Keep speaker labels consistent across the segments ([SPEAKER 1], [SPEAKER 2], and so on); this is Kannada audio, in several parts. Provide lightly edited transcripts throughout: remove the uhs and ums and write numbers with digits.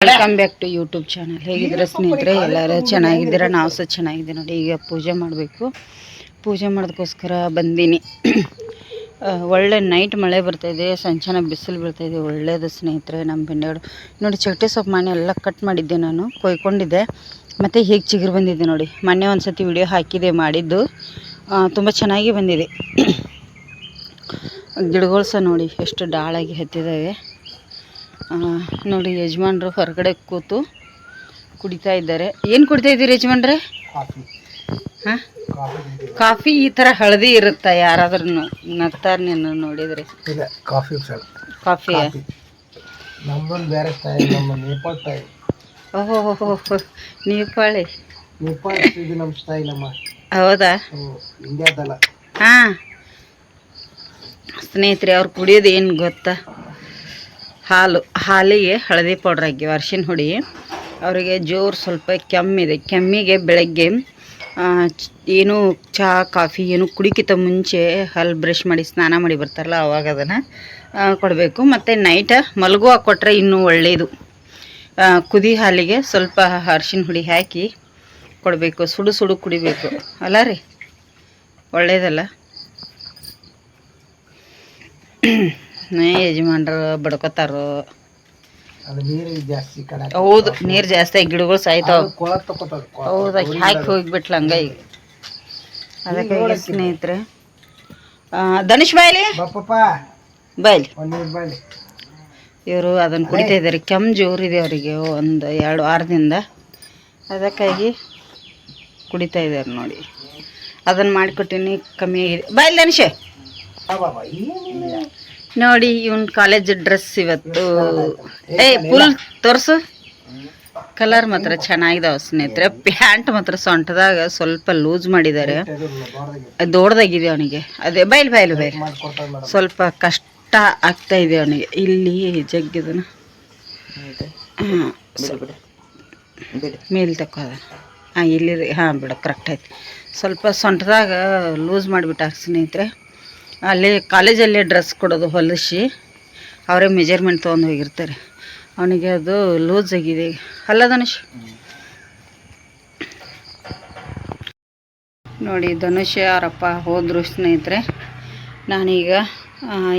[SPEAKER 1] Welcome back to YouTube channel. ಹೇಗಿದ್ರೆ ಸ್ನೇಹಿತರೆ, ಎಲ್ಲರೂ ಚೆನ್ನಾಗಿದ್ದೀರಾ? ನಾವು ಸಹ ಚೆನ್ನಾಗಿದ್ದೀವಿ ನೋಡಿ. ಈಗ ಪೂಜೆ ಮಾಡಬೇಕು. ಪೂಜೆ ಮಾಡೋದಕ್ಕೋಸ್ಕರ ಬಂದೀನಿ. ಒಳ್ಳೆ ನೈಟ್ ಮಳೆ ಬರ್ತಾಯಿದೆ, ಸಂಚಾನ ಬಿಸಿಲು ಬೀಳ್ತಾಯಿದೆ. ಒಳ್ಳೆಯದು ಸ್ನೇಹಿತರೆ. ನಮ್ಮ ಬೆಂಡೆಗಳು ನೋಡಿ, ಚಟ್ಟಿ ಸೊಪ್ಪು ಮನೆ ಎಲ್ಲ ಕಟ್ ಮಾಡಿದ್ದೆ, ನಾನು ಕೊಯ್ಕೊಂಡಿದ್ದೆ. ಮತ್ತು ಹೇಗೆ ಚಿಗುರು ಬಂದಿದೆ ನೋಡಿ. ಮೊನ್ನೆ ಒಂದು ಸತಿ ವಿಡಿಯೋ ಹಾಕಿದೆ ಮಾಡಿದ್ದು, ತುಂಬ ಚೆನ್ನಾಗಿ ಬಂದಿದೆ. ಗಿಡಗಳು ಸಹ ನೋಡಿ ಎಷ್ಟು ಡಾಳಾಗಿ ಹತ್ತಿದ್ದಾವೆ ನೋಡಿ. ಯಜಮಾನ್ರು ಹೊರಗಡೆ ಕೂತು ಕುಡಿತಾ ಇದ್ದಾರೆ. ಏನು ಕುಡಿತಾ ಇದ್ದೀರಿ ಯಜಮಾನ್ರೆ? ಹಾಂ, ಕಾಫಿ. ಈ ಥರ ಹಳದಿ ಇರುತ್ತಾ? ಯಾರಾದ್ರೂ ನಗ್ತಾರೆ ನೀನು ನೋಡಿದರೆ. ಕಾಫಿ ಓಹೋ, ನೇಪಾಳಿ. ಹೌದಾ? ಹಾಂ ಸ್ನೇಹಿತರೆ, ಅವ್ರು ಕುಡಿಯೋದು ಏನು ಗೊತ್ತಾ? ಹಾಲಿಗೆ ಹಳದಿ ಪೌಡ್ರ್ ಹಾಕಿ ಅರಿಶಿನ ಹುಡಿ. ಅವರಿಗೆ ಜೋರು ಸ್ವಲ್ಪ ಕೆಮ್ಮಿದೆ. ಕೆಮ್ಮಿಗೆ ಬೆಳಗ್ಗೆ ಏನು ಚಹಾ ಕಾಫಿ ಏನು ಕುಡಿಕಿತ ಮುಂಚೆ ಹಲ್ಲು ಬ್ರಷ್ ಮಾಡಿ ಸ್ನಾನ ಮಾಡಿ ಬರ್ತಾರಲ್ಲ, ಅವಾಗ ಅದನ್ನು ಕೊಡಬೇಕು. ಮತ್ತು ನೈಟ್ ಮಲಗುವಾಗ ಕೊಟ್ಟರೆ ಇನ್ನೂ ಒಳ್ಳೆಯದು. ಕುದಿ ಹಾಲಿಗೆ ಸ್ವಲ್ಪ ಅರಿಶಿನ ಹುಡಿ ಹಾಕಿ ಕೊಡಬೇಕು. ಸುಡು ಸುಡು ಕುಡಿಬೇಕು ಅಲ್ಲ ರೀ? ಒಳ್ಳೆಯದಲ್ಲ. ಯಜಮಾನ್ರು ಬಡ್ಕೋತಾರೋ. ಹೌದು, ನೀರು ಜಾಸ್ತಿ ಆಗಿ ಗಿಡಗಳು ಸಾಯ್ತಾವ. ಹೌದಾ? ಹಾಕಿ ಹೋಗಿಬಿಟ್ಲ ಹಂಗ ಈಗ. ಅದಕ್ಕೆ ಸ್ನೇಹಿತರೆ, ಧನುಷ್ ಬಾಯ್ಲಿ ಬಾಯ್ಲಿ ಇವರು ಅದನ್ನು ಕುಡಿತಾ ಇದ್ದಾರೆ. ಕೆಮ್ಮು ಜೋರಿದೆ ಅವರಿಗೆ, ಒಂದು 2 ವಾರದಿಂದ. ಅದಕ್ಕಾಗಿ ಕುಡಿತಾ ಇದ್ದಾರೆ ನೋಡಿ. ಅದನ್ನು ಮಾಡಿಕೊಟ್ಟಿನಿ, ಕಮ್ಮಿ ಆಗಿದೆ. ಬಾಯ್ಲಿ ಧನುಷ್ ನೋಡಿ. ಇವನ್ ಕಾಲೇಜ್ ಡ್ರೆಸ್ ಇವತ್ತು. ಫುಲ್ ತೋರಿಸು. ಕಲರ್ ಮಾತ್ರ ಚೆನ್ನಾಗಿದಾವೆ ಸ್ನೇಹಿತರೆ. ಪ್ಯಾಂಟ್ ಮಾತ್ರ ಸೊಂಟದಾಗ ಸ್ವಲ್ಪ ಲೂಸ್ ಮಾಡಿದ್ದಾರೆ, ದೊಡ್ಡದಾಗಿದೆ ಅವನಿಗೆ. ಅದೇ ಬಯಲು ಸ್ವಲ್ಪ ಕಷ್ಟ ಆಗ್ತಾ ಇದೆ ಅವನಿಗೆ. ಇಲ್ಲಿ ಜಗ್ಗಿದನ ಮೇಲ್ ತಕ್ಕೋದ. ಇಲ್ಲಿ ಬಿಡು, ಕರೆಕ್ಟ್ ಆಯ್ತು. ಸ್ವಲ್ಪ ಸೊಂಟದಾಗ ಲೂಸ್ ಮಾಡಿಬಿಟ್ಟ ಸ್ನೇಹಿತರೆ. ಅಲ್ಲೇ ಕಾಲೇಜಲ್ಲೇ ಡ್ರೆಸ್ ಕೊಡೋದು ಹೊಲಿಸಿ, ಅವರೇ ಮೆಜರ್ಮೆಂಟ್ ತೊಗೊಂಡು ಹೋಗಿರ್ತಾರೆ. ಅವನಿಗೆ ಅದು ಲೂಸ್ ಆಗಿದೆ ಅಲ್ಲ ಧನುಷ್? ನೋಡಿ, ಧನುಷ್ ಅವರಪ್ಪ ಹೋದರು ಸ್ನೇಹಿತರೆ. ನಾನೀಗ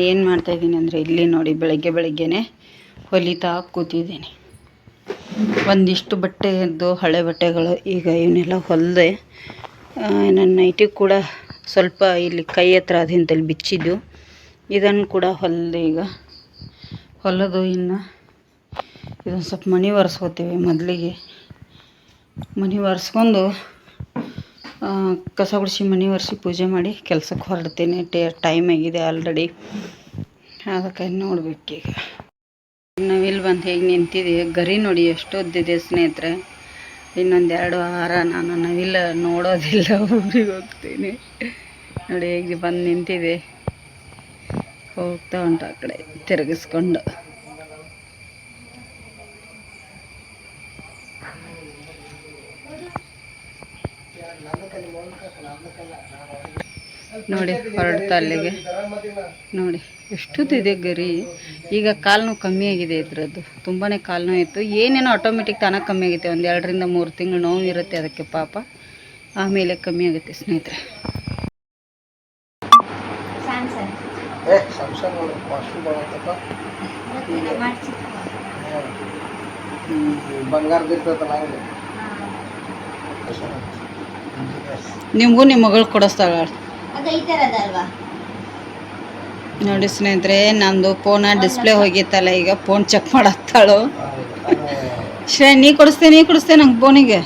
[SPEAKER 1] ಏನು ಮಾಡ್ತಾಯಿದ್ದೀನಿ ಅಂದರೆ, ಇಲ್ಲಿ ನೋಡಿ ಬೆಳಗ್ಗೆನೇ ಹೊಲಿತಾ ಕೂತಿದ್ದೀನಿ. ಒಂದಿಷ್ಟು ಬಟ್ಟೆದ್ದು ಹಳೆ ಬಟ್ಟೆಗಳು ಈಗ ಇವನ್ನೆಲ್ಲ ಹೊಲಿದೆ. ನನ್ನ ನೈಟಿ ಕೂಡ ಸ್ವಲ್ಪ ಇಲ್ಲಿ ಕೈ ಹತ್ರ ಅದಿಂತಲ್ಲಿ ಬಿಚ್ಚಿದ್ದು, ಇದನ್ನು ಕೂಡ ಹೊಲಿದೆ. ಈಗ ಹೊಲದು ಇನ್ನು ಇದನ್ನು ಸ್ವಲ್ಪ ಮನೆ ಒರೆಸ್ಕೋತೀವಿ. ಮೊದಲಿಗೆ ಮನೆ ಒರೆಸ್ಕೊಂಡು ಕಸ ಗುಡಿಸಿ ಮನೆ ಒರೆಸಿ ಪೂಜೆ ಮಾಡಿ ಕೆಲಸಕ್ಕೆ ಹೊರಡ್ತೀನಿ. ಟೈಮ್ ಆಗಿದೆ ಆಲ್ರೆಡಿ. ಅದಕ್ಕೆ ನೋಡ್ಬೇಕೀಗ. ನಾವಿಲ್ಲಿ ಬಂದು ಹೇಗೆ ನಿಂತಿದೆ. ಗರಿ ನೋಡಿ ಎಷ್ಟು ಒದ್ದಿದೆ ಸ್ನೇಹಿತರೆ. ಇನ್ನೊಂದು 2 ವಾರ ನಾನು ನವಿಲ್ಲ ನೋಡೋದಿಲ್ಲ, ಊರಿಗೆ ಹೋಗ್ತೀನಿ. ನೋಡಿ ಹೇಗೆ ಬಂದು ನಿಂತಿದೆ. ಹೋಗ್ತಾ ಉಂಟು ಆ ಕಡೆ ತಿರುಗಿಸ್ಕೊಂಡು. ನೋಡಿ ಹೊರಡ್ತಾ ಅಲ್ಲಿಗೆ. ನೋಡಿ ಎಷ್ಟುದಿದೆ ಗರಿ. ಈಗ ಕಾಲು ನೋವು ಕಮ್ಮಿ ಆಗಿದೆ ಇದ್ರದ್ದು. ತುಂಬಾ ಕಾಲು ನೋವು ಇತ್ತು. ಏನೇನೋ ಆಟೋಮೆಟಿಕ್ ತಾನಾಗಿ ಕಮ್ಮಿ ಆಗುತ್ತೆ. ಒಂದು 2 ರಿಂದ 3 ತಿಂಗಳು ನೋವು ಇರುತ್ತೆ ಅದಕ್ಕೆ ಪಾಪ. ಆಮೇಲೆ ಕಮ್ಮಿ ಆಗುತ್ತೆ ಸ್ನೇಹಿತರೆ. ನಿಮಗೂ ನಿಮ್ಮ ಮಗಳು ಕೊಡಿಸ್ತಾಳ ನೋಡಿ ಸ್ನೇಹಿತರೆ. ನಂದು ಫೋನ ಡಿಸ್ಪ್ಲೇ ಹೋಗಿತ್ತಲ್ಲ, ಈಗ ಫೋನ್ ಚೆಕ್ ಮಾಡತ್ತಾಳು. ನೀ ಕೊಡಿಸ್ತೇನೆ ನಂಗೆ ಫೋನಿಗೆ.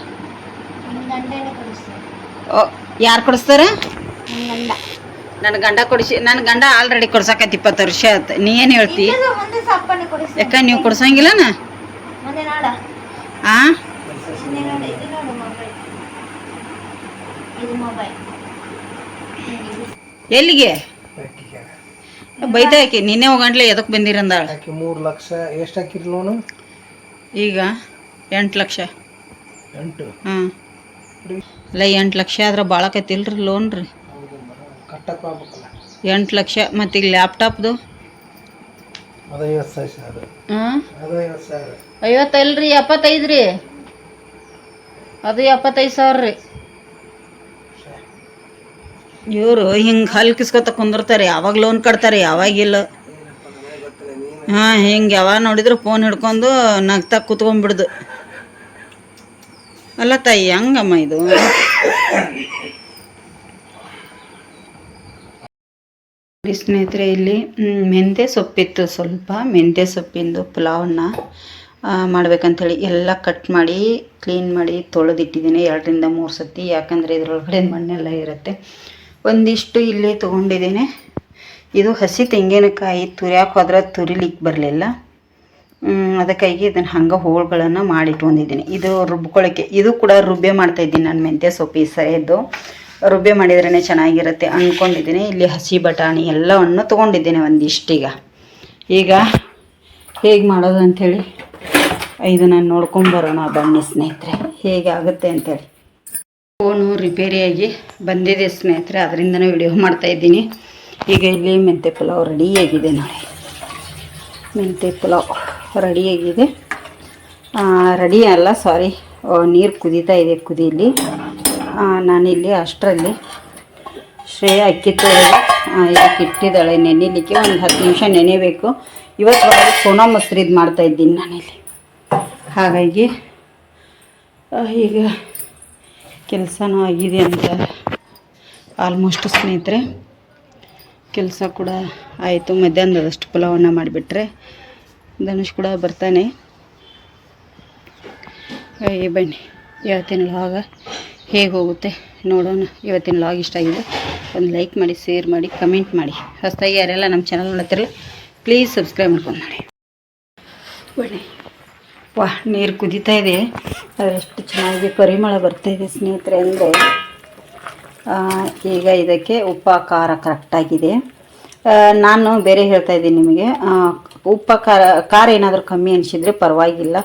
[SPEAKER 1] ಯಾರು ಕೊಡಿಸ್ತಾರ? ನನ್ನ ಗಂಡ ಕೊಡಿಸಿ. ನನ್ನ ಗಂಡ ಆಲ್ರೆಡಿ ಕೊಡ್ಸಕತ್ತಿ 20 ವರ್ಷ ಆಯ್ತು. ನೀ ಏನು ಹೇಳ್ತಿ? ಯಾಕ ನೀವು ಕೊಡ್ಸಂಗಿಲ್ಲನ? ಹಾಂ, ಎಲ್ಲಿಗೆ ಬೈತಾ ಹಾಕಿ? ನಿನ್ನೆ ಹೋಗಂಟ್ಲೆ ಎದಕ್ಕೆ ಬಂದಿರಂದಾಳ?
[SPEAKER 2] 3 ಲಕ್ಷ ಎಷ್ಟು ಹಾಕಿರಿ ಲೋನು?
[SPEAKER 1] ಈಗ 8 ಲಕ್ಷ.
[SPEAKER 2] 8?
[SPEAKER 1] ಹಾಂ, ಅಲ್ಲ 8 ಲಕ್ಷ ಆದ್ರೆ ಭಾಳಕತ್ತಿಲ್ರಿ ಲೋನ್ ರೀ. 8 ಲಕ್ಷ. ಮತ್ತು ಈಗ ಲ್ಯಾಪ್ಟಾಪ್ದು
[SPEAKER 2] ಅದು 50,000
[SPEAKER 1] ಹಾಂ
[SPEAKER 2] ಅದು 50,000
[SPEAKER 1] 50 ಅಲ್ರಿ 75 ರೀ ಅದು 75,000 ರೀ. ಇವರು ಹಿಂಗೆ ಹಲ್ಕಿಸ್ಕೊತ ಕುಂದಿರ್ತಾರೆ, ಯಾವಾಗ ಲೋನ್ ಕಟ್ತಾರೆ ಯಾವಾಗಿಲ್ಲ. ಹಾಂ ಹಿಂಗೆ ಯಾವಾಗ ನೋಡಿದ್ರು ಫೋನ್ ಹಿಡ್ಕೊಂಡು ನಗ್ತಾ ಕೂತ್ಕೊಂಡ್ಬಿಡ್ದು. ಅಲ್ಲ ತಾಯಿ ಹಂಗಮ್ಮ ಇದು. ಸ್ನೇಹಿತರೆ ಇಲ್ಲಿ ಮೆಂತ್ಯ ಸೊಪ್ಪಿತ್ತು, ಸ್ವಲ್ಪ ಮೆಂತ್ಯ ಸೊಪ್ಪಿಂದು ಪಲಾವನ್ನ ಮಾಡ್ಬೇಕಂತೇಳಿ ಎಲ್ಲ ಕಟ್ ಮಾಡಿ ಕ್ಲೀನ್ ಮಾಡಿ ತೊಳೆದಿಟ್ಟಿದ್ದೀನಿ 2ರಿಂದ 3 ಸತಿ, ಯಾಕಂದರೆ ಇದರೊಳಗಡೆ ಮಣ್ಣೆಲ್ಲ ಇರುತ್ತೆ. ಒಂದಿಷ್ಟು ಇಲ್ಲಿ ತೊಗೊಂಡಿದ್ದೀನಿ. ಇದು ಹಸಿ ತೆಂಗಿನಕಾಯಿ ತುರಿಯಾಕೆ ಹೋದ್ರೆ ತುರಿಲಿಕ್ಕೆ ಬರಲಿಲ್ಲ, ಅದಕ್ಕಾಗಿ ಇದನ್ನು ಹಂಗೆ ಹೋಳುಗಳನ್ನು ಮಾಡಿಟ್ಕೊಂಡಿದ್ದೀನಿ. ಇದು ರುಬ್ಕೊಳ್ಳೋಕ್ಕೆ, ಇದು ಕೂಡ ರುಬ್ಬೆ ಮಾಡ್ತಾಯಿದ್ದೀನಿ ನಾನು. ಮೆಂತ್ಯ ಸೊಪ್ಪು ಈ ಸರಿಯದ್ದು ರುಬ್ಬೆ ಮಾಡಿದ್ರೇ ಚೆನ್ನಾಗಿರುತ್ತೆ ಅಂದ್ಕೊಂಡಿದ್ದೀನಿ. ಇಲ್ಲಿ ಹಸಿ ಬಟಾಣಿ ಎಲ್ಲವನ್ನು ತೊಗೊಂಡಿದ್ದೇನೆ ಒಂದಿಷ್ಟೀಗ. ಈಗ ಹೇಗೆ ಮಾಡೋದು ಅಂಥೇಳಿ ಇದನ್ನು ನೋಡ್ಕೊಂಬರೋಣ ಬನ್ನಿ ಸ್ನೇಹಿತರೆ, ಹೇಗಾಗುತ್ತೆ ಅಂಥೇಳಿ. ಫೋನು ರಿಪೇರಿಯಾಗಿ ಬಂದಿದೆ ಸ್ನೇಹಿತರೆ, ಅದರಿಂದನೇ ವಿಡಿಯೋ ಮಾಡ್ತಾಯಿದ್ದೀನಿ. ಈಗ ಇಲ್ಲಿ ಮೆಂತ್ಯ ಪಲಾವ್ ರೆಡಿಯಾಗಿದೆ ನೋಡಿ. ಮೆಂತ್ಯ ಪಲಾವ್ ರೆಡಿಯಾಗಿದೆ. ರೆಡಿ ಅಲ್ಲ ಸಾರಿ, ನೀರು ಕುದೀತಾ ಇದೆ. ಕುದೀಲಿ. ನಾನಿಲ್ಲಿ ಅಷ್ಟರಲ್ಲಿ ಶ್ರೇಯ ಅಕ್ಕಿ ತೊಳೆದು ಇದಕ್ಕೆ ಇಟ್ಟಿದ್ದಾಳೆ ನೆನೆಯಲಿಕ್ಕೆ. ಒಂದು 10 ನಿಮಿಷ ನೆನೆಯಬೇಕು. ಇವತ್ತು ಸೋನಾ ಮೊಸರಿದು ಮಾಡ್ತಾಯಿದ್ದೀನಿ ನಾನಿಲ್ಲಿ. ಹಾಗಾಗಿ ಈಗ ಕೆಲಸನೂ ಆಗಿದೆ ಅಂತ ಆಲ್ಮೋಸ್ಟ್ ಸ್ನೇಹಿತರೆ. ಕೆಲಸ ಕೂಡ ಆಯಿತು. ಮಧ್ಯಾಹ್ನದಷ್ಟು ಪಲಾವನ್ನ ಮಾಡಿಬಿಟ್ರೆ ಧನುಷ್ ಕೂಡ ಬರ್ತಾನೆ. ಬನ್ನಿ ಇವತ್ತಿನ ಲಾಗ ಹೇಗೆ ಹೋಗುತ್ತೆ ನೋಡೋಣ. ಇವತ್ತಿನ ಲಾಗ್ ಇಷ್ಟ ಆಗಿದೆ ಒಂದು ಲೈಕ್ ಮಾಡಿ, ಶೇರ್ ಮಾಡಿ, ಕಮೆಂಟ್ ಮಾಡಿ. ಹೊಸದಾಗಿ ಯಾರೆಲ್ಲ ನಮ್ಮ ಚಾನಲ್ ನೋಡ್ತಿರಲ್ಲ ಪ್ಲೀಸ್ ಸಬ್ಸ್ಕ್ರೈಬ್ ಮಾಡ್ಕೊಂಡು ನೋಡಿ. ಬನ್ನಿ. ವಾಹ್, ನೀರು ಕುದೀತಾ ಇದೆ. ಅದೆಷ್ಟು ಚೆನ್ನಾಗಿ ಪರಿಮಳ ಬರ್ತಾಯಿದೆ ಸ್ನೇಹಿತರೆ ಅಂದರೆ. ಈಗ ಇದಕ್ಕೆ ಉಪ್ಪು ಖಾರ ಕರೆಕ್ಟಾಗಿದೆ. ನಾನು ಬೇರೆ ಹೇಳ್ತಾಯಿದ್ದೀನಿ ನಿಮಗೆ, ಉಪ್ಪು ಖಾರ ಏನಾದರೂ ಕಮ್ಮಿ ಅನಿಸಿದರೆ ಪರವಾಗಿಲ್ಲ.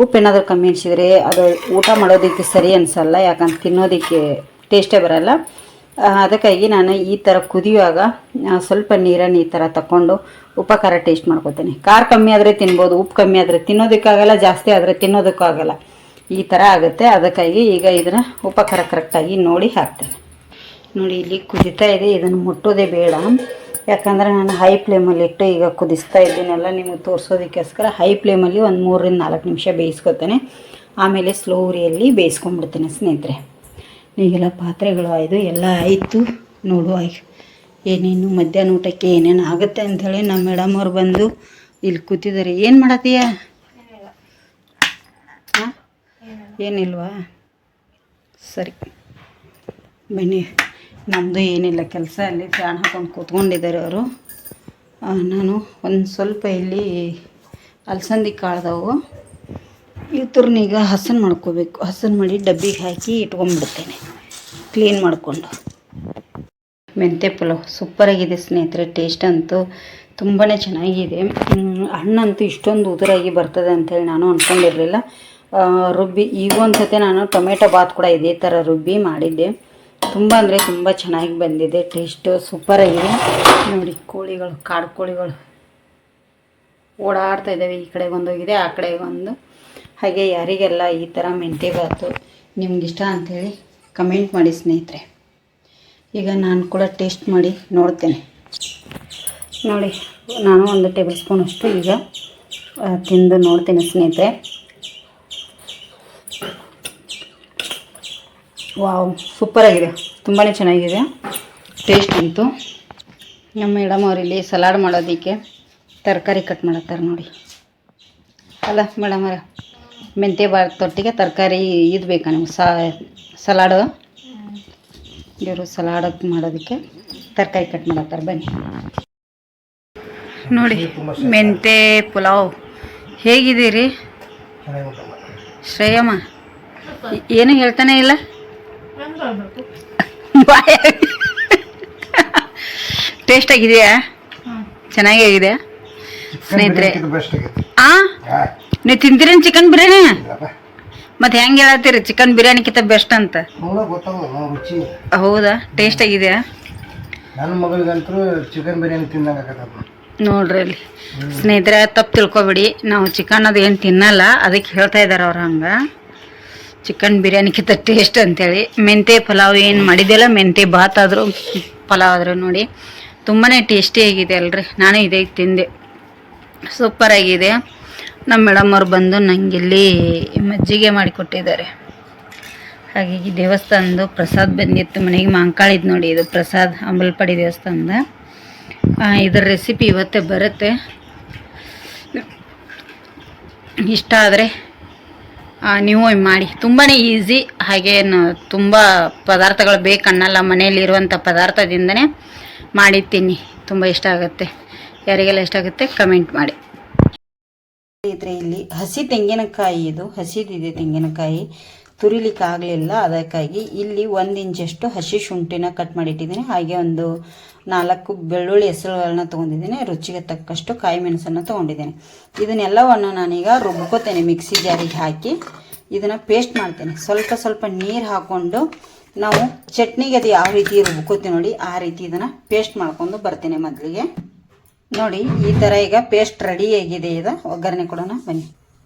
[SPEAKER 1] ಉಪ್ಪು ಏನಾದರೂ ಕಮ್ಮಿ ಅನಿಸಿದರೆ ಅದು ಊಟ ಮಾಡೋದಕ್ಕೆ ಸರಿ ಅನಿಸಲ್ಲ, ಯಾಕಂದ್ರೆ ತಿನ್ನೋದಕ್ಕೆ ಟೇಸ್ಟೇ ಬರೋಲ್ಲ. ಅದಕ್ಕಾಗಿ ನಾನು ಈ ಥರ ಕುದಿಯುವಾಗ ಸ್ವಲ್ಪ ನೀರನ್ನು ಈ ಥರ ತಗೊಂಡು ಉಪ್ಪು ಖಾರ ಟೇಸ್ಟ್ ಮಾಡ್ಕೊತೀನಿ. ಖಾರ ಕಮ್ಮಿ ಆದರೆ ತಿನ್ಬೋದು, ಉಪ್ಪು ಕಮ್ಮಿ ಆದರೆ ತಿನ್ನೋದಕ್ಕಾಗಲ್ಲ, ಜಾಸ್ತಿ ಆದರೆ ತಿನ್ನೋದಕ್ಕೂ ಆಗಲ್ಲ. ಈ ಥರ ಆಗುತ್ತೆ. ಅದಕ್ಕಾಗಿ ಈಗ ಇದನ್ನು ಉಪ್ಪು ಖಾರ ಕರೆಕ್ಟಾಗಿ ನೋಡಿ ಹಾಕ್ತೇನೆ. ನೋಡಿ ಇಲ್ಲಿ ಕುದೀತಾ ಇದೆ. ಇದನ್ನು ಮುಟ್ಟೋದೇ ಬೇಡ, ಯಾಕಂದರೆ ನಾನು ಹೈ ಫ್ಲೇಮಲ್ಲಿ ಇಟ್ಟು ಈಗ ಕುದಿಸ್ತಾ ಇದ್ದೀನಲ್ಲ ನಿಮಗೆ ತೋರಿಸೋದಕ್ಕೋಸ್ಕರ. ಹೈ ಫ್ಲೇಮಲ್ಲಿ ಒಂದು 3ರಿಂದ 4 ನಿಮಿಷ ಬೇಯಿಸ್ಕೊತೇನೆ. ಆಮೇಲೆ ಸ್ಲೋ ಉರಿಯಲ್ಲಿ ಬೇಯಿಸ್ಕೊಂಡ್ಬಿಡ್ತೇನೆ ಸ್ನೇಹಿತರೆ. ಈಗೆಲ್ಲ ಪಾತ್ರೆಗಳು ಆಯಿತು, ಎಲ್ಲ ಆಯಿತು. ನೋಡುವ ಏನೇನು ಮಧ್ಯಾಹ್ನ ಊಟಕ್ಕೆ ಏನೇನು ಆಗುತ್ತೆ ಅಂಥೇಳಿ ನಮ್ಮ ಮೇಡಮ್ ಅವ್ರು ಬಂದು ಇಲ್ಲಿ ಕೂತಿದ್ದಾರೆ. ಏನು ಮಾಡತ್ತೀಯ? ಹಾಂ, ಏನಿಲ್ವಾ? ಸರಿ ಬನ್ನಿ. ನಮ್ಮದು ಏನಿಲ್ಲ ಕೆಲಸ. ಅಲ್ಲಿ ಫ್ಯಾನ್ ಹಾಕೊಂಡು ಕೂತ್ಕೊಂಡಿದ್ದಾರೆ ಅವರು. ನಾನು ಒಂದು ಸ್ವಲ್ಪ ಇಲ್ಲಿ ಅಲಸಂದಿ ಕಾಳ್ದವು ಇವ್ರನ್ನೀಗ ಹಸನ್ ಮಾಡ್ಕೋಬೇಕು. ಹಸನ್ ಮಾಡಿ ಡಬ್ಬಿಗೆ ಹಾಕಿ ಇಟ್ಕೊಂಡ್ಬಿಡ್ತೇನೆ ಕ್ಲೀನ್ ಮಾಡಿಕೊಂಡು. ಮೆಂತ್ಯ ಪಲಾವ್ ಸೂಪರಾಗಿದೆ ಸ್ನೇಹಿತರೆ. ಟೇಸ್ಟ್ ಅಂತೂ ತುಂಬಾ ಚೆನ್ನಾಗಿದೆ. ಹಣ್ಣಂತೂ ಇಷ್ಟೊಂದು ಉದುರಾಗಿ ಬರ್ತದೆ ಅಂಥೇಳಿ ನಾನು ಅಂದ್ಕೊಂಡಿರಲಿಲ್ಲ. ರುಬ್ಬಿ ಈಗ ಒಂದು ಸತಿ ನಾನು ಟೊಮೆಟೊ ಬಾತ್ ಕೂಡ ಇದೇ ಥರ ರುಬ್ಬಿ ಮಾಡಿದ್ದೆ. ತುಂಬ ಅಂದರೆ ತುಂಬ ಚೆನ್ನಾಗಿ ಬಂದಿದೆ. ಟೇಸ್ಟು ಸೂಪರಾಗಿದೆ. ನೋಡಿ ಕೋಳಿಗಳು, ಕಾಡು ಕೋಳಿಗಳು ಓಡಾಡ್ತಾ ಇದ್ದಾವೆ. ಈ ಕಡೆ ಒಂದೋಗಿದೆ, ಆ ಕಡೆ ಒಂದು. ಹಾಗೆ ಯಾರಿಗೆಲ್ಲ ಈ ಥರ ಮೆಂತ್ಯ ಬಾತು ನಿಮಗಿಷ್ಟ ಅಂಥೇಳಿ ಕಮೆಂಟ್ ಮಾಡಿ ಸ್ನೇಹಿತರೆ. ಈಗ ನಾನು ಕೂಡ ಟೇಸ್ಟ್ ಮಾಡಿ ನೋಡ್ತೇನೆ. ನೋಡಿ ನಾನು 1 ಟೇಬಲ್ ಸ್ಪೂನಷ್ಟು ಈಗ ತಿಂದು ನೋಡ್ತೇನೆ ಸ್ನೇಹಿತರೆ. ವಾವ್, ಸೂಪರಾಗಿದೆ. ತುಂಬಾ ಚೆನ್ನಾಗಿದೆ ಟೇಸ್ಟ್ ಅಂತೂ. ನಮ್ಮ ಮೇಡಮ್ ಅವರಿಲ್ಲಿ ಸಲಾಡ್ ಮಾಡೋದಕ್ಕೆ ತರಕಾರಿ ಕಟ್ ಮಾಡತ್ತಾರೆ ನೋಡಿ. ಅಲ್ಲ ಮೇಡಮ್ ಅವರ, ಮೆಂತ್ಯ ಬಾತ್ ತೊಟ್ಟಿಗೆ ತರಕಾರಿ ಇದು ಬೇಕಾ ನಿಮ್ಗೆ? ಸಲಾಡು. ಇವರು ಸಲಾಡ್ ಮಾಡೋದಕ್ಕೆ ತರಕಾರಿ ಕಟ್ ಮಾಡತ್ತಾರೆ. ಬನ್ನಿ ನೋಡಿ ಮೆಂತ್ಯ ಪಲಾವ್ ಹೇಗಿದ್ದೀರಿ ಶ್ರೇಯಮ್ಮ? ಏನು ಹೇಳ್ತಾನೆ ಇಲ್ಲ. ಟೇಸ್ಟ್ ಆಗಿದೆಯಾ? ಚೆನ್ನಾಗಿದೆ ಸ್ನೇಹಿತರೆ. ನೀವು ತಿಂತೀರೇನು ಚಿಕನ್ ಬಿರಿಯಾನಿ? ಮತ್ತೆ ಹೆಂಗೆ ಹೇಳತ್ತೀರಿ ಚಿಕನ್ ಬಿರಿಯಾನಿಕ್ಕಿಂತ ಬೆಸ್ಟ್ ಅಂತ? ಹೌದಾ? ಟೇಸ್ಟ್ ಆಗಿದೆಯಾ?
[SPEAKER 2] ನನ್ನ ಮಗಳಿಗಂತೂ ಚಿಕನ್ ಬಿರಿಯಾನಿ ತಿಂದಂಗೆ ಆಗತ್ತಪ್ಪ.
[SPEAKER 1] ನೋಡ್ರಿ ಅಲ್ಲಿ ಸ್ನೇಹಿತರೆ, ತಪ್ಪು ತಿಳ್ಕೊಬೇಡಿ, ನಾವು ಚಿಕನ್ ಅದು ಏನು ತಿನ್ನಲ್ಲ, ಅದಕ್ಕೆ ಹೇಳ್ತಾ ಇದ್ದಾರೆ ಅವ್ರು. ಹಂಗೆ ಚಿಕನ್ ಬಿರಿಯಾನಿಗಿಂತ ಟೇಸ್ಟ್ ಅಂತೇಳಿ ಮೆಂತೆ ಪಲಾವ್ ಏನು ಮಾಡಿದ್ದೆಲ್ಲ, ಮೆಂತೆ ಭಾತ್ ಆದರೂ ಪಲಾವ್ ಆದರೂ ನೋಡಿ ತುಂಬಾ ಟೇಸ್ಟಿಯಾಗಿದೆ ಅಲ್ರಿ. ನಾನು ಇದೇ ತಿಂದೆ, ಸೂಪರಾಗಿದೆ. ನಮ್ಮ ಮೇಡಮ್ ಅವ್ರು ಬಂದು ನನಗಿಲ್ಲಿ ಮಜ್ಜಿಗೆ ಮಾಡಿಕೊಟ್ಟಿದ್ದಾರೆ. ಹಾಗಾಗಿ ದೇವಸ್ಥಾನದ್ದು ಪ್ರಸಾದ ಬಂದಿತ್ತು ಮನೆಗೆ, ಮಾಂಕಾಳಿದ್ದು ನೋಡಿ. ಇದು ಪ್ರಸಾದ ಅಂಬಲ್ಪಡಿ ದೇವಸ್ಥಾನದ. ಇದರ ರೆಸಿಪಿ ಇವತ್ತೇ ಬರುತ್ತೆ. ಇಷ್ಟ ಆದರೆ ನೀವು ಮಾಡಿ. ತುಂಬಾ ಈಸಿ, ಹಾಗೇನು ತುಂಬ ಪದಾರ್ಥಗಳು ಬೇಕನ್ನಲ್ಲ, ಮನೆಯಲ್ಲಿರುವಂಥ ಪದಾರ್ಥದಿಂದನೇ ಮಾಡಿ ತಿನ್ನಿ, ತುಂಬ ಇಷ್ಟ ಆಗುತ್ತೆ. ಯಾರಿಗೆಲ್ಲ ಇಷ್ಟ ಆಗುತ್ತೆ ಕಮೆಂಟ್ ಮಾಡಿ. ಸ್ನೇಹಿತರೆ, ಇಲ್ಲಿ ಹಸಿ ತೆಂಗಿನಕಾಯಿ, ಇದು ಹಸಿದಿದೆ ತೆಂಗಿನಕಾಯಿ, ತುರಿಲಿಕ್ಕೆ ಆಗಲಿಲ್ಲ. ಅದಕ್ಕಾಗಿ ಇಲ್ಲಿ 1 ಇಂಚಷ್ಟು ಹಸಿ ಶುಂಠಿನ ಕಟ್ ಮಾಡಿಟ್ಟಿದ್ದೀನಿ. ಹಾಗೆ ಒಂದು 4 ಬೆಳ್ಳುಳ್ಳಿ ಹೆಸರುಗಳನ್ನ ತೊಗೊಂಡಿದ್ದೀನಿ. ರುಚಿಗೆ ತಕ್ಕಷ್ಟು ಕಾಯಿ ಮೆಣಸನ್ನು ತೊಗೊಂಡಿದ್ದೀನಿ. ಇದನ್ನೆಲ್ಲವನ್ನು ನಾನೀಗ ರುಬ್ಕೋತೇನೆ. ಮಿಕ್ಸಿ ಜಾರಿಗೆ ಹಾಕಿ ಇದನ್ನು ಪೇಸ್ಟ್ ಮಾಡ್ತೇನೆ. ಸ್ವಲ್ಪ ನೀರು ಹಾಕ್ಕೊಂಡು ನಾವು ಚಟ್ನಿಗೆ ಅದು ಯಾವ ರೀತಿ ರುಬ್ಕೋತೀವಿ ನೋಡಿ, ಆ ರೀತಿ ಇದನ್ನು ಪೇಸ್ಟ್ ಮಾಡ್ಕೊಂಡು ಬರ್ತೇನೆ. ಮೊದಲಿಗೆ ನೋಡಿ, ಈ ಥರ ಈಗ ಪೇಸ್ಟ್ ರೆಡಿಯಾಗಿದೆ. ಇದು ಒಗ್ಗರಣೆ ಕೊಡೋಣ ಬನ್ನಿ.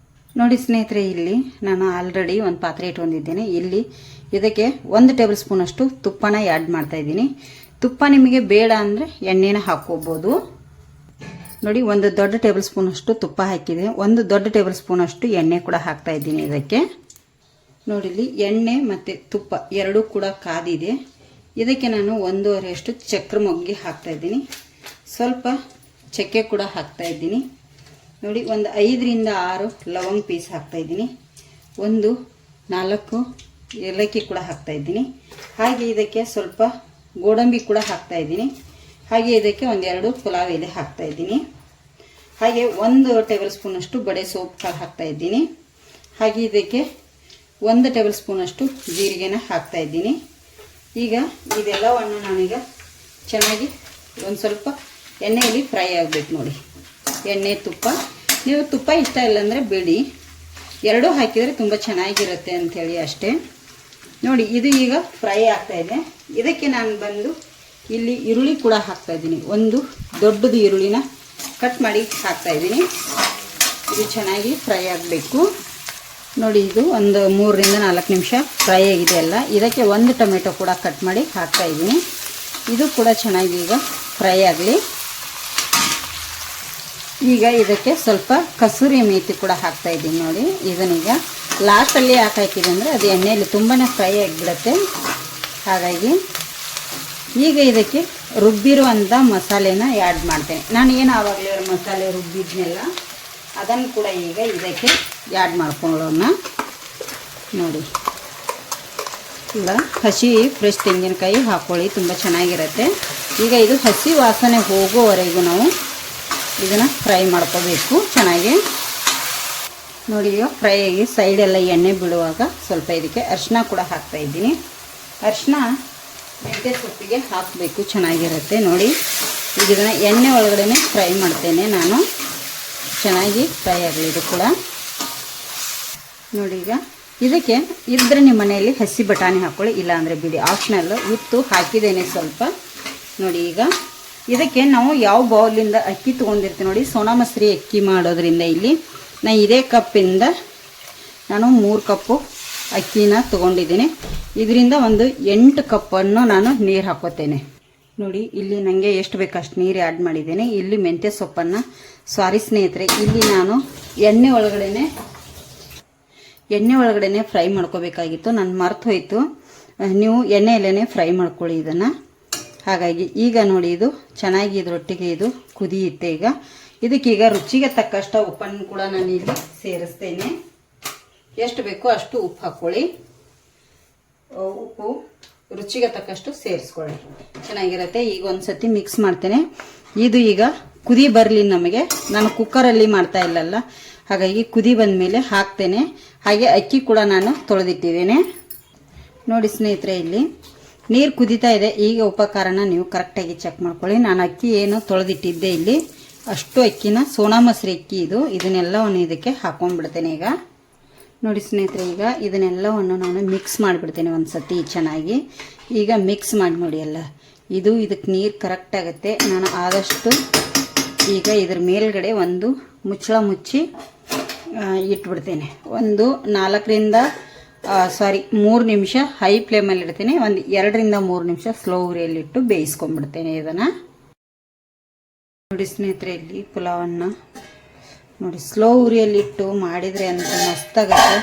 [SPEAKER 1] ನೋಡಿ ಸ್ನೇಹಿತರೆ, ಇಲ್ಲಿ ನಾನು ಆಲ್ರೆಡಿ ಒಂದು ಪಾತ್ರೆ ಇಟ್ಕೊಂಡಿದ್ದೇನೆ. ಇಲ್ಲಿ ಇದಕ್ಕೆ 1 ಟೇಬಲ್ ಸ್ಪೂನಷ್ಟು ತುಪ್ಪನ ಆ್ಯಡ್ ಮಾಡ್ತಾಯಿದ್ದೀನಿ. ತುಪ್ಪ ನಿಮಗೆ ಬೇಡ ಅಂದರೆ ಎಣ್ಣೆನ ಹಾಕ್ಕೋಬೋದು. ನೋಡಿ, 1 ದೊಡ್ಡ ಟೇಬಲ್ ಸ್ಪೂನಷ್ಟು ತುಪ್ಪ ಹಾಕಿದೆ. 1 ದೊಡ್ಡ ಟೇಬಲ್ ಸ್ಪೂನಷ್ಟು ಎಣ್ಣೆ ಕೂಡ ಹಾಕ್ತಾಯಿದ್ದೀನಿ ಇದಕ್ಕೆ. ನೋಡಿ, ಇಲ್ಲಿ ಎಣ್ಣೆ ಮತ್ತು ತುಪ್ಪ ಎರಡೂ ಕೂಡ ಕಾದಿದೆ. ಇದಕ್ಕೆ ನಾನು 1.5 ಚಕ್ರ ಮೊಗ್ಗಿ ಹಾಕ್ತಾಯಿದ್ದೀನಿ. ಸ್ವಲ್ಪ ಚಕ್ಕೆ ಕೂಡ ಹಾಕ್ತಾಯಿದ್ದೀನಿ. ನೋಡಿ, ಒಂದು 5 ರಿಂದ 6 ಲವಂಗ ಪೀಸ್ ಹಾಕ್ತಾಯಿದ್ದೀನಿ. 4 ಏಲಕ್ಕಿ ಕೂಡ ಹಾಕ್ತಾಯಿದ್ದೀನಿ. ಹಾಗೆ ಇದಕ್ಕೆ ಸ್ವಲ್ಪ ಗೋಡಂಬಿ ಕೂಡ ಹಾಕ್ತಾಯಿದ್ದೀನಿ. ಹಾಗೆ ಇದಕ್ಕೆ 1-2 ಪುಲಾವ್ ಎಲೆ ಹಾಕ್ತಾಯಿದ್ದೀನಿ. ಹಾಗೆ 1 ಟೇಬಲ್ ಸ್ಪೂನಷ್ಟು ಬಡೆ ಸೋಪ್ ಕಾಳು ಹಾಕ್ತಾಯಿದ್ದೀನಿ. ಹಾಗೆ ಇದಕ್ಕೆ 1 ಟೇಬಲ್ ಸ್ಪೂನಷ್ಟು ಜೀರಿಗೆನ ಹಾಕ್ತಾಯಿದ್ದೀನಿ. ಈಗ ಇದೆಲ್ಲವನ್ನು ನಾನೀಗ ಚೆನ್ನಾಗಿ ಒಂದು ಸ್ವಲ್ಪ ಎಣ್ಣೆಯಲ್ಲಿ ಫ್ರೈ ಆಗಬೇಕು. ನೋಡಿ, ಎಣ್ಣೆ ತುಪ್ಪ, ನೀವು ತುಪ್ಪ ಇಷ್ಟ ಇಲ್ಲಾಂದರೆ ಬಿಡಿ, ಎರಡೂ ಹಾಕಿದರೆ ತುಂಬ ಚೆನ್ನಾಗಿರುತ್ತೆ ಅಂಥೇಳಿ ಅಷ್ಟೇ. ನೋಡಿ, ಇದು ಈಗ ಫ್ರೈ ಆಗ್ತಾಯಿದೆ. ಇದಕ್ಕೆ ನಾನು ಬಂದು ಇಲ್ಲಿ ಈರುಳ್ಳಿ ಕೂಡ ಹಾಕ್ತಾಯಿದ್ದೀನಿ. 1 ದೊಡ್ಡದು ಈರುಳ್ಳಿನ ಕಟ್ ಮಾಡಿ ಹಾಕ್ತಾಯಿದ್ದೀನಿ. ಇದು ಚೆನ್ನಾಗಿ ಫ್ರೈ ಆಗಬೇಕು. ನೋಡಿ, ಇದು ಒಂದು 3 ರಿಂದ 4 ನಿಮಿಷ ಫ್ರೈ ಆಗಿದೆ ಅಲ್ಲ. ಇದಕ್ಕೆ 1 ಟೊಮೆಟೊ ಕೂಡ ಕಟ್ ಮಾಡಿ ಹಾಕ್ತಾಯಿದ್ದೀನಿ. ಇದು ಕೂಡ ಚೆನ್ನಾಗಿ ಈಗ ಫ್ರೈ ಆಗಲಿ. ಈಗ ಇದಕ್ಕೆ ಸ್ವಲ್ಪ ಕಸೂರಿ ಮೇಥಿ ಕೂಡ ಹಾಕ್ತಾಯಿದ್ದೀನಿ. ನೋಡಿ, ಇದನ್ನೀಗ ಲಾಸ್ಟಲ್ಲಿ ಯಾಕೆ ಹಾಕಿದೆ ಅಂದರೆ ಅದು ಎಣ್ಣೆಯಲ್ಲಿ ತುಂಬಾ ಫ್ರೈ ಆಗಿಬಿಡುತ್ತೆ. ಹಾಗಾಗಿ ಈಗ ಇದಕ್ಕೆ ರುಬ್ಬಿರುವಂಥ ಮಸಾಲೆನ ಆ್ಯಡ್ ಮಾಡ್ತೇನೆ. ನಾನು ಏನು ಆವಾಗಲೇ ಮಸಾಲೆ ರುಬ್ಬಿದ್ನೆಲ್ಲ ಅದನ್ನು ಕೂಡ ಈಗ ಇದಕ್ಕೆ ಆ್ಯಡ್ ಮಾಡ್ಕೊಳ್ಳೋಣ. ನೋಡಿ, ಈಗ ಹಸಿ ಫ್ರೆಶ್ ತೆಂಗಿನಕಾಯಿ ಹಾಕ್ಕೊಳ್ಳಿ, ತುಂಬ ಚೆನ್ನಾಗಿರುತ್ತೆ. ಈಗ ಇದು ಹಸಿ ವಾಸನೆ ಹೋಗೋವರೆಗೂ ನಾವು ಇದನ್ನು ಫ್ರೈ ಮಾಡ್ಕೋಬೇಕು ಚೆನ್ನಾಗಿ. ನೋಡಿ, ಈಗ ಫ್ರೈ ಆಗಿ ಸೈಡೆಲ್ಲ ಎಣ್ಣೆ ಬಿಡುವಾಗ ಸ್ವಲ್ಪ ಇದಕ್ಕೆ ಅರಿಶಿನ ಕೂಡ ಹಾಕ್ತಾಯಿದ್ದೀನಿ. ಅರಿಶಿನ ಮೆಂತ್ಯ ಸೊಪ್ಪಿಗೆ ಹಾಕಬೇಕು, ಚೆನ್ನಾಗಿರುತ್ತೆ. ನೋಡಿ, ಈಗ ಇದನ್ನು ಎಣ್ಣೆ ಒಳಗಡೆ ಫ್ರೈ ಮಾಡ್ತೇನೆ ನಾನು. ಚೆನ್ನಾಗಿ ಫ್ರೈ ಆಗಲಿ ಇದು ಕೂಡ. ನೋಡಿ, ಈಗ ಇದಕ್ಕೆ ಇದ್ದರೆ ನಿಮ್ಮ ಮನೆಯಲ್ಲಿ ಹಸಿ ಬಟಾಣಿ ಹಾಕ್ಕೊಳ್ಳಿ, ಇಲ್ಲಾಂದರೆ ಬಿಡಿ, ಆಪ್ಷನಲ್ಲು. ಇತ್ತು ಹಾಕಿದ್ದೇನೆ ಸ್ವಲ್ಪ. ನೋಡಿ, ಈಗ ಇದಕ್ಕೆ ನಾವು ಯಾವ ಬೌಲಿಂದ ಅಕ್ಕಿ ತೊಗೊಂಡಿರ್ತೀವಿ ನೋಡಿ, ಸೋನಾ ಮಸೂರಿ ಅಕ್ಕಿ ಮಾಡೋದ್ರಿಂದ ಇಲ್ಲಿ ನಾನು ಇದೇ ಕಪ್ಪಿಂದ ನಾನು 3 ಕಪ್ಪು ಅಕ್ಕಿನ ತೊಗೊಂಡಿದ್ದೀನಿ. ಇದರಿಂದ ಒಂದು 8 ಕಪ್ಪನ್ನು ನಾನು ನೀರು ಹಾಕೋತೇನೆ. ನೋಡಿ, ಇಲ್ಲಿ ನನಗೆ ಎಷ್ಟು ಬೇಕು ಅಷ್ಟು ನೀರು ಆ್ಯಡ್ ಮಾಡಿದ್ದೇನೆ. ಇಲ್ಲಿ ಮೆಂತ್ಯ ಸೊಪ್ಪನ್ನು, ಸಾರಿ ಸ್ನೇಹಿತರೆ, ಇಲ್ಲಿ ನಾನು ಎಣ್ಣೆ ಒಳಗಡೆ ಫ್ರೈ ಮಾಡ್ಕೋಬೇಕಾಗಿತ್ತು, ನಾನು ಮರ್ತು ಹೋಯಿತು. ನೀವು ಎಣ್ಣೆಯಲ್ಲೇ ಫ್ರೈ ಮಾಡ್ಕೊಳ್ಳಿ ಇದನ್ನು. ಹಾಗಾಗಿ ಈಗ ನೋಡಿ, ಇದು ಚೆನ್ನಾಗಿ ಇದರೊಟ್ಟಿಗೆ ಇದು ಕುದಿಯುತ್ತೆ. ಈಗ ಇದಕ್ಕೀಗ ರುಚಿಗೆ ತಕ್ಕಷ್ಟು ಉಪ್ಪನ್ನು ಕೂಡ ನಾನು ಇಲ್ಲಿ ಸೇರಿಸ್ತೇನೆ. ಎಷ್ಟು ಬೇಕೋ ಅಷ್ಟು ಉಪ್ಪು ಹಾಕ್ಕೊಳ್ಳಿ. ಉಪ್ಪು ರುಚಿಗೆ ತಕ್ಕಷ್ಟು ಸೇರಿಸ್ಕೊಳ್ಳಿ, ಚೆನ್ನಾಗಿರುತ್ತೆ. ಈಗ ಒಂದು ಸತಿ ಮಿಕ್ಸ್ ಮಾಡ್ತೇನೆ. ಇದು ಈಗ ಕುದಿ ಬರಲಿ ನಮಗೆ. ನಾನು ಕುಕ್ಕರಲ್ಲಿ ಮಾಡ್ತಾ ಇಲ್ಲಲ್ಲ, ಹಾಗಾಗಿ ಕುದಿ ಬಂದ ಮೇಲೆ ಹಾಕ್ತೇನೆ. ಹಾಗೆ ಅಕ್ಕಿ ಕೂಡ ನಾನು ತೊಳೆದಿಟ್ಟಿದ್ದೇನೆ. ನೋಡಿ ಸ್ನೇಹಿತರೆ, ಇಲ್ಲಿ ನೀರು ಕುದೀತಾ ಇದೆ. ಈಗ ಉಪಕಾರನ ನೀವು ಕರೆಕ್ಟಾಗಿ ಚೆಕ್ ಮಾಡ್ಕೊಳ್ಳಿ. ನಾನು ಅಕ್ಕಿ ಏನು ತೊಳೆದಿಟ್ಟಿದ್ದೆ ಇಲ್ಲಿ, ಅಷ್ಟು ಅಕ್ಕಿನ, ಸೋನಾ ಮಸೂರಿ ಅಕ್ಕಿ ಇದು, ಇದನ್ನೆಲ್ಲವನ್ನು ಇದಕ್ಕೆ ಹಾಕೊಂಡ್ಬಿಡ್ತೇನೆ ಈಗ. ನೋಡಿ ಸ್ನೇಹಿತರೆ, ಈಗ ಇದನ್ನೆಲ್ಲವನ್ನು ನಾನು ಮಿಕ್ಸ್ ಮಾಡಿಬಿಡ್ತೇನೆ ಒಂದು ಸತಿ ಚೆನ್ನಾಗಿ. ಈಗ ಮಿಕ್ಸ್ ಮಾಡಿ ನೋಡಿ ಎಲ್ಲ. ಇದಕ್ಕೆ ನೀರು ಕರೆಕ್ಟ್ ಆಗುತ್ತೆ. ನಾನು ಆದಷ್ಟು ಈಗ ಇದ್ರ ಮೇಲ್ಗಡೆ ಒಂದು ಮುಚ್ಚಳ ಮುಚ್ಚಿ ಇಟ್ಬಿಡ್ತೇನೆ. ಒಂದು 3 ನಿಮಿಷ ಹೈ ಫ್ಲೇಮಲ್ಲಿ ಇಡ್ತೀನಿ. ಒಂದು 2 ರಿಂದ 3 ನಿಮಿಷ ಸ್ಲೋ ಉರಿಯಲ್ಲಿಟ್ಟು ಬೇಯಿಸ್ಕೊಂಡ್ಬಿಡ್ತೇನೆ ಇದನ್ನು. ನೋಡಿ ಸ್ನೇಹಿತರೆ, ಇಲ್ಲಿ ಪುಲಾವನ್ನು ನೋಡಿ ಸ್ಲೋ ಉರಿಯಲ್ಲಿಟ್ಟು ಮಾಡಿದರೆ ಅಂತ ಮಸ್ತಾಗತ್ತೆ.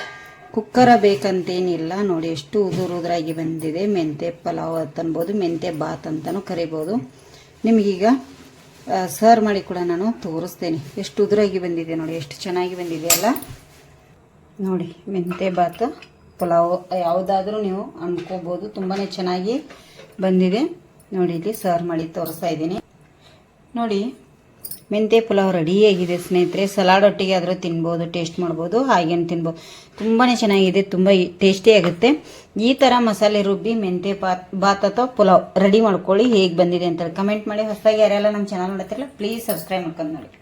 [SPEAKER 1] ಕುಕ್ಕರ ಬೇಕಂತೇನಿಲ್ಲ. ನೋಡಿ ಎಷ್ಟು ಉದುರಾಗಿ ಬಂದಿದೆ. ಮೆಂತೆ ಪಲಾವ್ ಅಂತ ಅನ್ಬೋದು, ಮೆಂತೆ ಬಾತ್ ಅಂತಲೂ ಕರಿಬೋದು. ನಿಮಗೀಗ ಸರ್ವ್ ಮಾಡಿ ಕೂಡ ನಾನು ತೋರಿಸ್ತೇನೆ. ಎಷ್ಟು ಉದುರಾಗಿ ಬಂದಿದೆ ನೋಡಿ, ಎಷ್ಟು ಚೆನ್ನಾಗಿ ಬಂದಿದೆ ಅಲ್ಲ. ನೋಡಿ ಮೆಂತೆ ಬಾತ್ ಪಲಾವ್ ಯಾವುದಾದ್ರೂ ನೀವು ಅನ್ಕೋಬೋದು, ತುಂಬಾ ಚೆನ್ನಾಗಿ ಬಂದಿದೆ. ನೋಡಿ ಇಲ್ಲಿ ಸರ್ವ್ ಮಾಡಿ ತೋರಿಸ್ತಾ ಇದ್ದೀನಿ. ನೋಡಿ ಮೆಂತೆ ಪಲಾವ್ ರೆಡಿಯಾಗಿದೆ ಸ್ನೇಹಿತರೆ. ಸಲಾಡ್ ಒಟ್ಟಿಗೆ ಆದರೂ ತಿನ್ಬೋದು, ಟೇಸ್ಟ್ ಮಾಡ್ಬೋದು, ಹಾಗೇನು ತಿನ್ಬೋದು. ತುಂಬಾ ಚೆನ್ನಾಗಿದೆ, ತುಂಬ ಟೇಸ್ಟಿ ಆಗುತ್ತೆ. ಈ ಥರ ಮಸಾಲೆ ರುಬ್ಬಿ ಮೆಂತೆ ಬಾತ್ ಅಥವಾ ಪಲಾವ್ ರೆಡಿ ಮಾಡ್ಕೊಳ್ಳಿ. ಹೇಗೆ ಬಂದಿದೆ ಅಂತ ಕಮೆಂಟ್ ಮಾಡಿ. ಹೊಸದಾಗಿ ಯಾರೆಲ್ಲ ನಮ್ಮ ಚಾನಲ್ ನೋಡ್ತಿರಲ್ಲ ಪ್ಲೀಸ್ ಸಬ್ಸ್ಕ್ರೈಬ್ ಮಾಡ್ಕೊಂಡು ನೋಡಿ.